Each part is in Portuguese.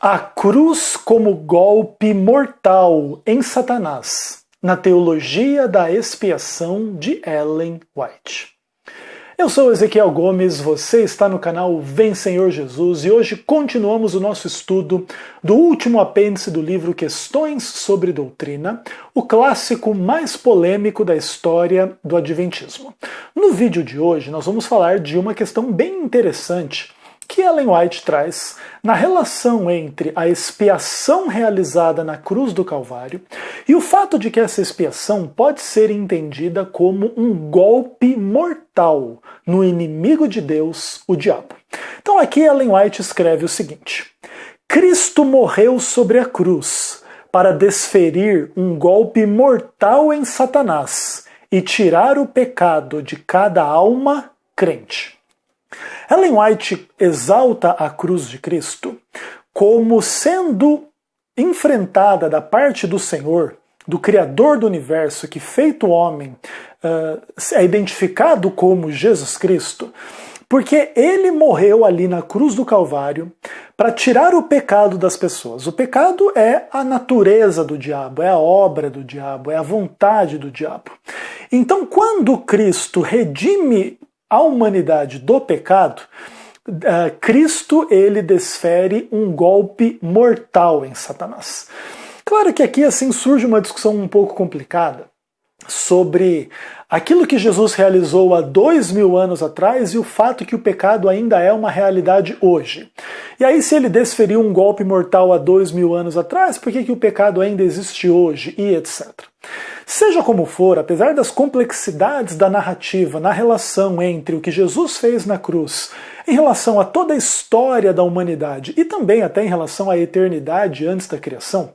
A cruz como golpe mortal em Satanás, na Teologia da Expiação de Ellen White. Eu sou Ezequiel Gomes, você está no canal Vem Senhor Jesus e hoje continuamos o nosso estudo do último apêndice do livro Questões sobre Doutrina, o clássico mais polêmico da história do Adventismo. No vídeo de hoje nós vamos falar de uma questão bem interessante que Ellen White traz na relação entre a expiação realizada na cruz do Calvário e o fato de que essa expiação pode ser entendida como um golpe mortal no inimigo de Deus, o diabo. Então aqui Ellen White escreve o seguinte: Cristo morreu sobre a cruz para desferir um golpe mortal em Satanás e tirar o pecado de cada alma crente. Ellen White exalta a cruz de Cristo como sendo enfrentada da parte do Senhor, do Criador do universo, que feito homem é identificado como Jesus Cristo, porque ele morreu ali na cruz do Calvário para tirar o pecado das pessoas. O pecado é a natureza do diabo, é a obra do diabo, é a vontade do diabo. Então, quando Cristo redime a humanidade do pecado, Cristo ele desfere um golpe mortal em Satanás. Claro que aqui assim surge uma discussão um pouco complicada sobre aquilo que Jesus realizou há 2000 anos atrás e o fato que o pecado ainda é uma realidade hoje. E aí, se ele desferiu um golpe mortal há 2000 anos atrás, por que o pecado ainda existe hoje e etc. Seja como for, apesar das complexidades da narrativa na relação entre o que Jesus fez na cruz, em relação a toda a história da humanidade e também até em relação à eternidade antes da criação,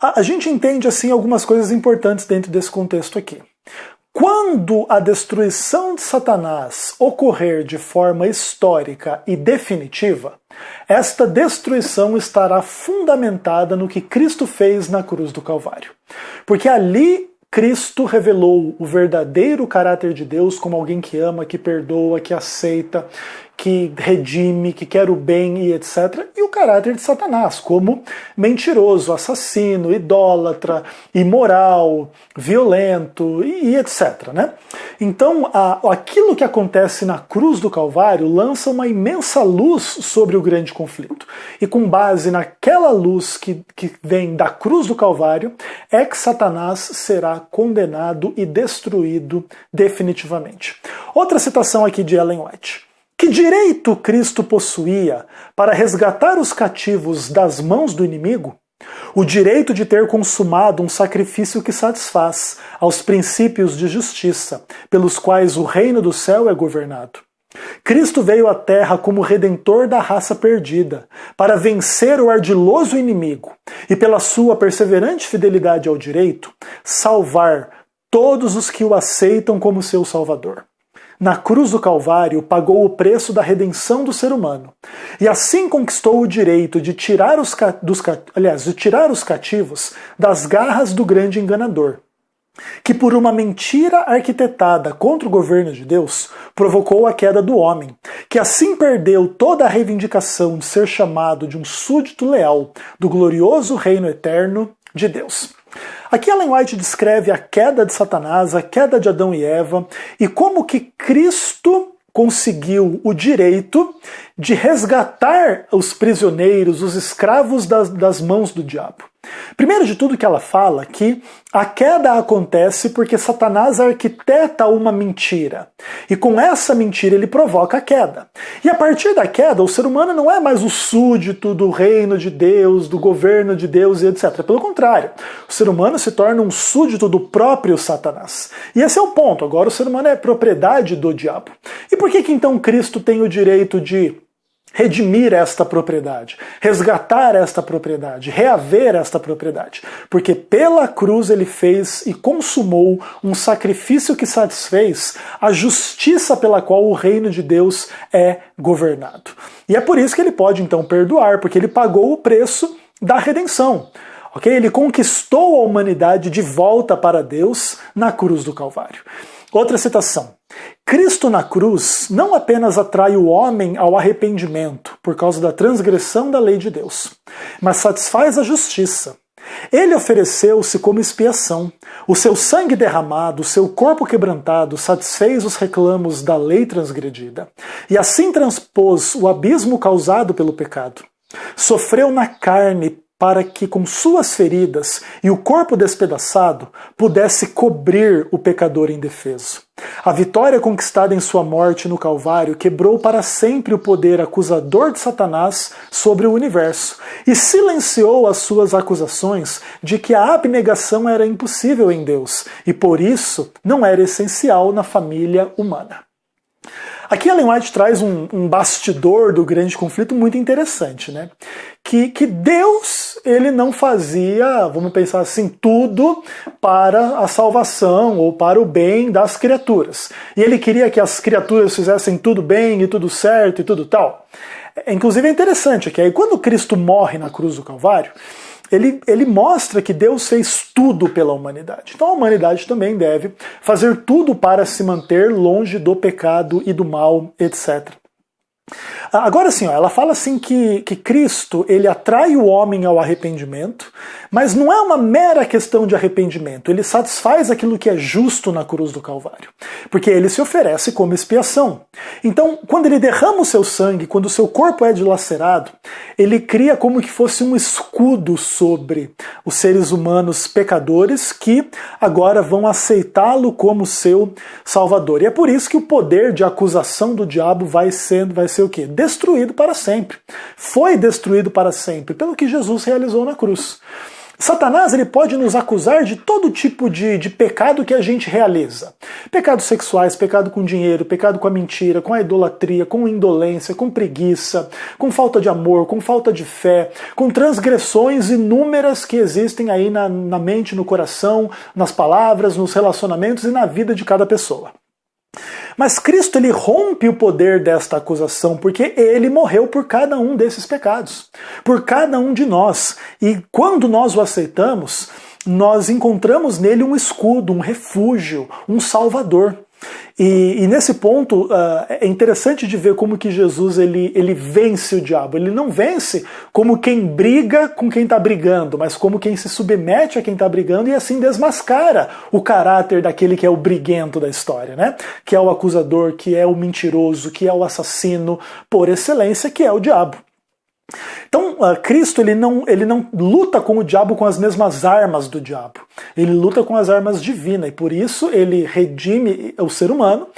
a gente entende assim algumas coisas importantes dentro desse contexto aqui. Quando a destruição de Satanás ocorrer de forma histórica e definitiva, esta destruição estará fundamentada no que Cristo fez na cruz do Calvário. Porque ali Cristo revelou o verdadeiro caráter de Deus como alguém que ama, que perdoa, que aceita, que redime, que quer o bem e etc. E o caráter de Satanás como mentiroso, assassino, idólatra, imoral, violento e etc. Né? Então aquilo que acontece na cruz do Calvário lança uma imensa luz sobre o grande conflito. E com base naquela luz que vem da cruz do Calvário, é que Satanás será condenado e destruído definitivamente. Outra citação aqui de Ellen White. Que direito Cristo possuía para resgatar os cativos das mãos do inimigo? O direito de ter consumado um sacrifício que satisfaz aos princípios de justiça, pelos quais o reino do céu é governado. Cristo veio à terra como redentor da raça perdida, para vencer o ardiloso inimigo e, pela sua perseverante fidelidade ao direito, salvar todos os que o aceitam como seu Salvador. Na cruz do Calvário pagou o preço da redenção do ser humano e assim conquistou o direito de tirar os cativos das garras do grande enganador, que por uma mentira arquitetada contra o governo de Deus provocou a queda do homem, que assim perdeu toda a reivindicação de ser chamado de um súdito leal do glorioso reino eterno de Deus. Aqui Ellen White descreve a queda de Satanás, a queda de Adão e Eva, e como que Cristo conseguiu o direito de resgatar os prisioneiros, os escravos das mãos do diabo. Primeiro de tudo que ela fala que a queda acontece porque Satanás arquiteta uma mentira. E com essa mentira ele provoca a queda. E a partir da queda, o ser humano não é mais o súdito do reino de Deus, do governo de Deus e etc. Pelo contrário, o ser humano se torna um súdito do próprio Satanás. E esse é o ponto. Agora o ser humano é propriedade do diabo. E por que então Cristo tem o direito de redimir esta propriedade, resgatar esta propriedade, reaver esta propriedade? Porque pela cruz ele fez e consumou um sacrifício que satisfez a justiça pela qual o reino de Deus é governado. E é por isso que ele pode então perdoar, porque ele pagou o preço da redenção. Okay? Ele conquistou a humanidade de volta para Deus na cruz do Calvário. Outra citação. Cristo na cruz não apenas atrai o homem ao arrependimento por causa da transgressão da lei de Deus, mas satisfaz a justiça. Ele ofereceu-se como expiação. O seu sangue derramado, o seu corpo quebrantado, satisfez os reclamos da lei transgredida. E assim transpôs o abismo causado pelo pecado. Sofreu na carne para que com suas feridas e o corpo despedaçado pudesse cobrir o pecador indefeso. A vitória conquistada em sua morte no Calvário quebrou para sempre o poder acusador de Satanás sobre o universo e silenciou as suas acusações de que a abnegação era impossível em Deus e por isso não era essencial na família humana. Aqui Ellen White traz um bastidor do grande conflito muito interessante, né? Que Deus, ele não fazia, vamos pensar assim, tudo para a salvação ou para o bem das criaturas. E ele queria que as criaturas fizessem tudo bem e tudo certo e tudo tal. Inclusive é interessante que aí quando Cristo morre na cruz do Calvário, ele mostra que Deus fez tudo pela humanidade. Então a humanidade também deve fazer tudo para se manter longe do pecado e do mal, etc. Agora sim, ela fala assim que Cristo ele atrai o homem ao arrependimento, mas não é uma mera questão de arrependimento, ele satisfaz aquilo que é justo na cruz do Calvário, porque ele se oferece como expiação. Então, quando ele derrama o seu sangue, quando o seu corpo é dilacerado, ele cria como que fosse um escudo sobre os seres humanos pecadores que agora vão aceitá-lo como seu salvador. E é por isso que o poder de acusação do diabo vai ser o quê? Destruído para sempre. Foi destruído para sempre pelo que Jesus realizou na cruz. Satanás ele pode nos acusar de todo tipo de pecado que a gente realiza. Pecados sexuais, pecado com dinheiro, pecado com a mentira, com a idolatria, com indolência, com preguiça, com falta de amor, com falta de fé, com transgressões inúmeras que existem aí na mente, no coração, nas palavras, nos relacionamentos e na vida de cada pessoa. Mas Cristo ele rompe o poder desta acusação porque ele morreu por cada um desses pecados, por cada um de nós. E quando nós o aceitamos, nós encontramos nele um escudo, um refúgio, um salvador. E nesse ponto é interessante de ver como que Jesus ele vence o diabo. Ele não vence como quem briga com quem está brigando, mas como quem se submete a quem está brigando e assim desmascara o caráter daquele que é o briguento da história, né? Que é o acusador, que é o mentiroso, que é o assassino por excelência, que é o diabo. Então, Cristo ele não luta com o diabo com as mesmas armas do diabo. Ele luta com as armas divinas e por isso ele redime o ser humano,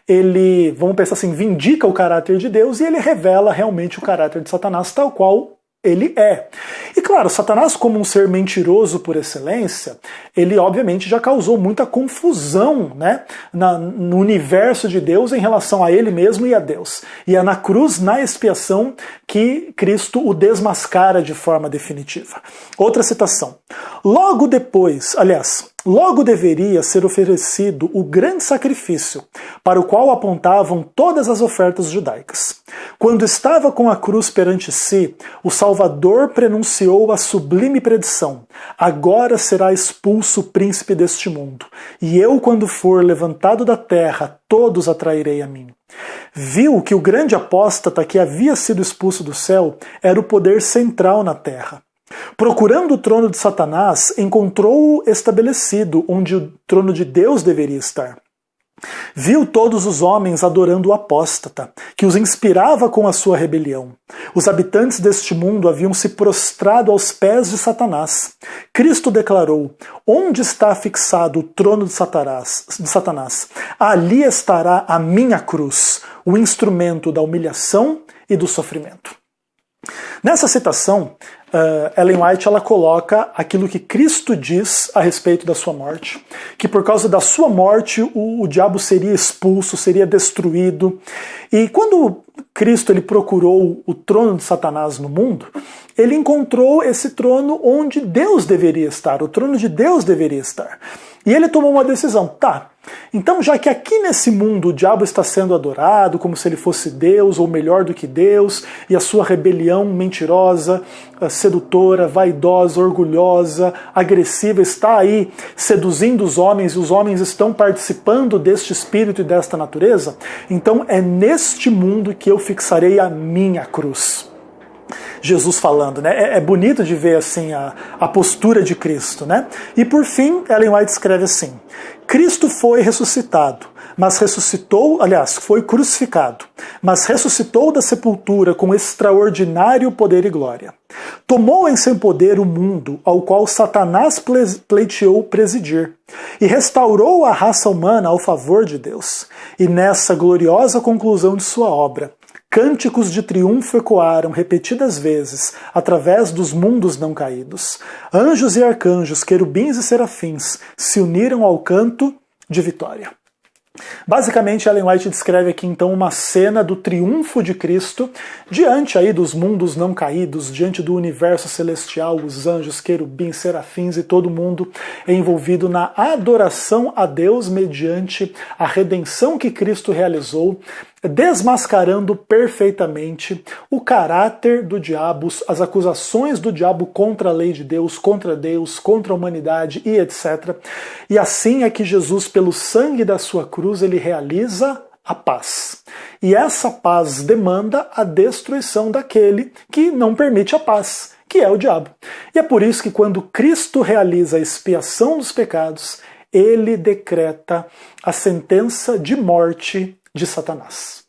ele, vamos pensar assim, vindica o caráter de Deus e ele revela realmente o caráter de Satanás tal qual ele é. E claro, Satanás como um ser mentiroso por excelência, ele obviamente já causou muita confusão, né, no universo de Deus em relação a ele mesmo e a Deus. E é na cruz, na expiação, que Cristo o desmascara de forma definitiva. Outra citação. Logo deveria ser oferecido o grande sacrifício para o qual apontavam todas as ofertas judaicas. Quando estava com a cruz perante si, o Salvador prenunciou a sublime predição: agora será expulso o príncipe deste mundo, e eu, quando for levantado da terra, todos atrairei a mim. Viu que o grande apóstata que havia sido expulso do céu era o poder central na terra. Procurando o trono de Satanás, encontrou-o estabelecido onde o trono de Deus deveria estar. Viu todos os homens adorando o apóstata, que os inspirava com a sua rebelião. Os habitantes deste mundo haviam se prostrado aos pés de Satanás. Cristo declarou: onde está fixado o trono de Satanás? Ali estará a minha cruz, o instrumento da humilhação e do sofrimento. Nessa citação, Ellen White ela coloca aquilo que Cristo diz a respeito da sua morte, que por causa da sua morte o diabo seria expulso, seria destruído. E quando Cristo ele procurou o trono de Satanás no mundo, ele encontrou esse trono onde Deus deveria estar, o trono de Deus deveria estar. E ele tomou uma decisão, tá, então já que aqui nesse mundo o diabo está sendo adorado como se ele fosse Deus ou melhor do que Deus, e a sua rebelião mentirosa, sedutora, vaidosa, orgulhosa, agressiva está aí seduzindo os homens e os homens estão participando deste espírito e desta natureza, então é neste mundo que eu fixarei a minha cruz. Jesus falando, né? É bonito de ver assim a postura de Cristo, né? E por fim, Ellen White escreve assim: Cristo foi ressuscitado, mas ressuscitou, aliás, foi crucificado, mas ressuscitou da sepultura com extraordinário poder e glória. Tomou em seu poder o mundo ao qual Satanás pleiteou presidir, e restaurou a raça humana ao favor de Deus. E nessa gloriosa conclusão de sua obra, cânticos de triunfo ecoaram repetidas vezes através dos mundos não caídos. Anjos e arcanjos, querubins e serafins se uniram ao canto de vitória. Basicamente, Ellen White descreve aqui então uma cena do triunfo de Cristo diante aí dos mundos não caídos, diante do universo celestial, os anjos, querubins, serafins e todo mundo envolvido na adoração a Deus mediante a redenção que Cristo realizou, desmascarando perfeitamente o caráter do diabo, as acusações do diabo contra a lei de Deus, contra a humanidade e etc. E assim é que Jesus, pelo sangue da sua cruz, ele realiza a paz. E essa paz demanda a destruição daquele que não permite a paz, que é o diabo. E é por isso que quando Cristo realiza a expiação dos pecados, ele decreta a sentença de morte de Satanás.